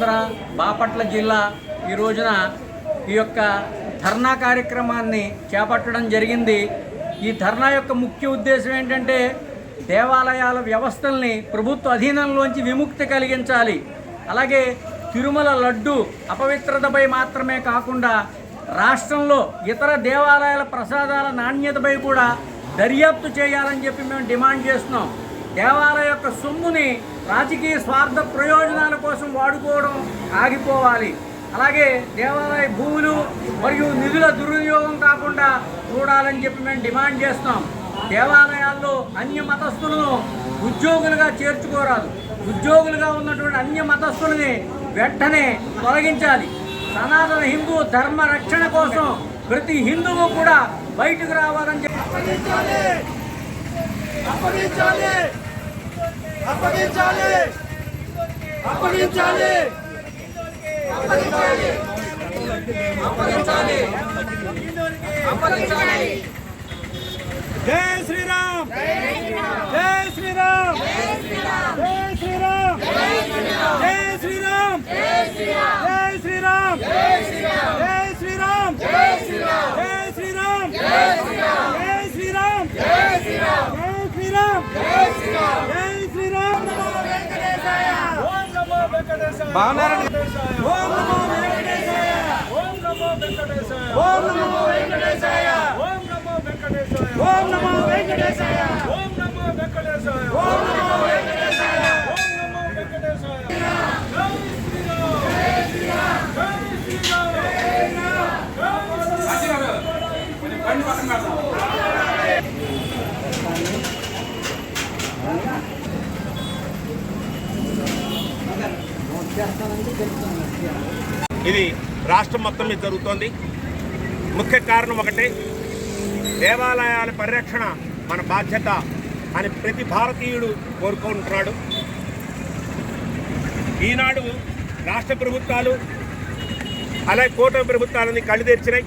ఆంధ్ర బాపట్ల జిల్లా ఈ రోజున ఈ యొక్క ధర్నా కార్యక్రమాన్ని చేపట్టడం జరిగింది. ఈ ధర్నా యొక్క ముఖ్య ఉద్దేశం ఏంటంటే దేవాలయాల వ్యవస్థల్ని ప్రభుత్వ అధీనంలోంచి విముక్తి కలిగించాలి. అలాగే తిరుమల లడ్డు అపవిత్రతపై మాత్రమే కాకుండా రాష్ట్రంలో ఇతర దేవాలయాల ప్రసాదాల నాణ్యతపై కూడా దర్యాప్తు చేయాలని చెప్పి మేము డిమాండ్ చేస్తున్నాం. దేవాలయ యొక్క సొమ్ముని రాజకీయ స్వార్థ ప్రయోజనాల కోసం వాడుకోవడం ఆగిపోవాలి. అలాగే దేవాలయ భూములు మరియు నిధుల దుర్వినియోగం కాకుండా చూడాలని చెప్పి మేము డిమాండ్ చేస్తున్నాం. దేవాలయాల్లో అన్య మతస్థులను ఉద్యోగులుగా చేర్చుకోరాదు. ఉద్యోగులుగా ఉన్నటువంటి అన్య మతస్థులని వెంటనే తొలగించాలి. సనాతన హిందూ ధర్మ రక్షణ కోసం ప్రతి హిందువు కూడా బయటకు రావాలని చెప్పి జై శ్రీరామ్, జై శ్రీరామ్, జై శ్రీరామ్, జై శ్రీరామ్, జై శ్రీరామ్, జై శ్రీరామ్, జై శ్రీరామ్, జై శ్రీరామ్, జై శ్రీరామ్, జై శ్రీరామ్, జై శ్రీరామ్, జై శ్రీరామ్, జై శ్రీరామ్. నమో వెంకటేశాయ, ఓం నమో వెంకటేశాయ, ఓం నమో వెంకటేశాయ, ఓం నమో వెంకటేశాయ, ఓం నమో వెంకటేశాయ, ఓం నమో వెంకటేశాయ, ఓం నమో వెంకటేశాయ, ఓం నమో వెంకటేశాయ, ఓం నమో వెంకటేశాయ, ఓం నమో వెంకటేశాయ. జై శ్రీరామ్, జై శ్రీరామ్, జై శ్రీరామ్, జై శ్రీరామ్. ఇది రాష్ట్రం మొత్తం మీద జరుగుతోంది. ముఖ్య కారణం ఒకటే, దేవాలయాల పరిరక్షణ మన బాధ్యత అని ప్రతి భారతీయుడు కోరుకుంటున్నాడు. ఈనాడు రాష్ట్ర ప్రభుత్వాలు అలాగే కూటమి ప్రభుత్వాలని కళ్ళు తెరిచినాయి.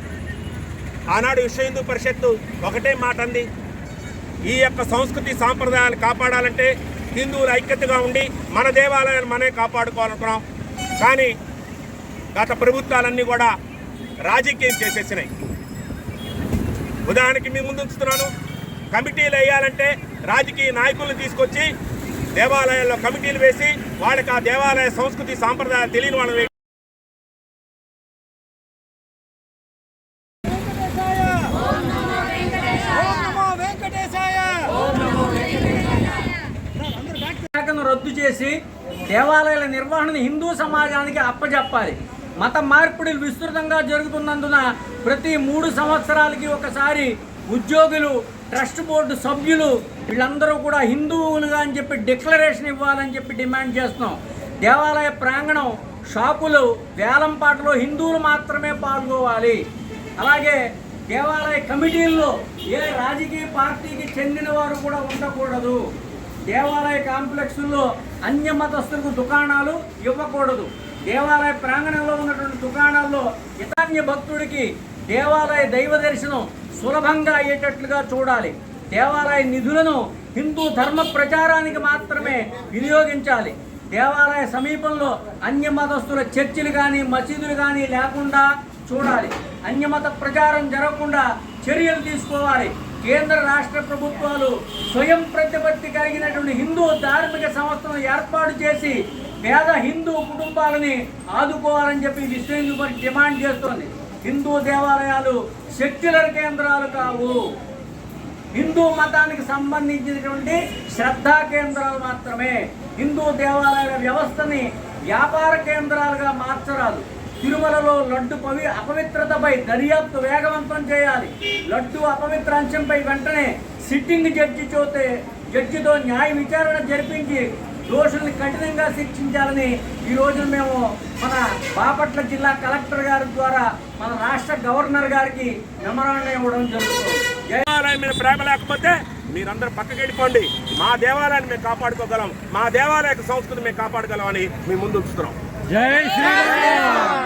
ఆనాడు విశ్వ హిందూ పరిషత్తు ఒకటే మాట అంది, ఈ యొక్క సంస్కృతి సాంప్రదాయాలు కాపాడాలంటే హిందువులు ఐక్యతగా ఉండి మన దేవాలయాలు మనమే కాపాడుకోవాలనుకున్నాం. కానీ గత ప్రభుత్వాలన్నీ కూడా రాజకీయం చేసేసినాయి. ఉదాహరణకి మీ ముందు ఉంచుతున్నాను, కమిటీలు వేయాలంటే రాజకీయ నాయకులను తీసుకొచ్చి దేవాలయాల్లో కమిటీలు వేసి వాళ్ళకి ఆ దేవాలయ సంస్కృతి సాంప్రదాయాలు తెలియని వాళ్ళని రద్దు చేసి దేవాలయాల నిర్వహణను హిందూ సమాజానికి అప్పజెప్పాలి. మత మార్పిడులు విస్తృతంగా జరుగుతున్నందున ప్రతి 3 సంవత్సరాలకి ఒకసారి ఉద్యోగులు, ట్రస్ట్ బోర్డు సభ్యులు వీళ్ళందరూ కూడా హిందువులుగా అని చెప్పి డిక్లరేషన్ ఇవ్వాలని చెప్పి డిమాండ్ చేస్తున్నాం. దేవాలయ ప్రాంగణం, షాపులు, వేలంపాటలో హిందువులు మాత్రమే పాల్గొవాలి. అలాగే దేవాలయ కమిటీల్లో ఏ రాజకీయ పార్టీకి చెందిన వారు కూడా ఉండకూడదు. దేవాలయ కాంప్లెక్స్లో అన్య మతస్థులకు దుకాణాలు ఇవ్వకూడదు. దేవాలయ ప్రాంగణంలో ఉన్నటువంటి దుకాణాల్లో ఇతన్య భక్తుడికి దేవాలయ దైవ దర్శనం సులభంగా అయ్యేటట్లుగా చూడాలి. దేవాలయ నిధులను హిందూ ధర్మ ప్రచారానికి మాత్రమే వినియోగించాలి. దేవాలయ సమీపంలో అన్య మతస్థుల చర్చిలు కానీ మసీదులు కానీ లేకుండా చూడాలి. అన్యమత ప్రచారం జరగకుండా చర్యలు తీసుకోవాలి. కేంద్ర రాష్ట్ర ప్రభుత్వాలు స్వయం ప్రతిపత్తి కలిగినటువంటి హిందూ ధార్మిక సంస్థలను ఏర్పాటు చేసి పేద హిందూ కుటుంబాలని ఆదుకోవాలని చెప్పి విశ్వ హిందూ పరిషత్ డిమాండ్ చేస్తోంది. హిందూ దేవాలయాలు సెక్యులర్ కేంద్రాలు కావు, హిందూ మతానికి సంబంధించినటువంటి శ్రద్ధా కేంద్రాలు మాత్రమే. హిందూ దేవాలయాల వ్యవస్థని వ్యాపార కేంద్రాలుగా మార్చరాదు. తిరుమలలో లడ్డు అపవిత్రతపై దర్యాప్తు వేగవంతం చేయాలి. లడ్డు అపవిత్ర అంశంపై వెంటనే సిట్టింగ్ జడ్జితో న్యాయ విచారణ జరిపించి దోషుల్ని కఠినంగా శిక్షించాలని ఈరోజు మేము మన బాపట్ల జిల్లా కలెక్టర్ గారి ద్వారా మన రాష్ట్ర గవర్నర్ గారికి మెమరాండం ఇవ్వడం జరుగుతుంది. దేవాలయం మీద ప్రేమ లేకపోతే మీరందరూ పక్కకి వెళ్ళిపోండి, మా దేవాలయాన్ని మేము కాపాడుకోగలం, మా దేవాలయ సంస్కృతి మేము కాపాడగలం అని మీ ముందు ఉంచుతున్నాం. జై శ్రీరామ్.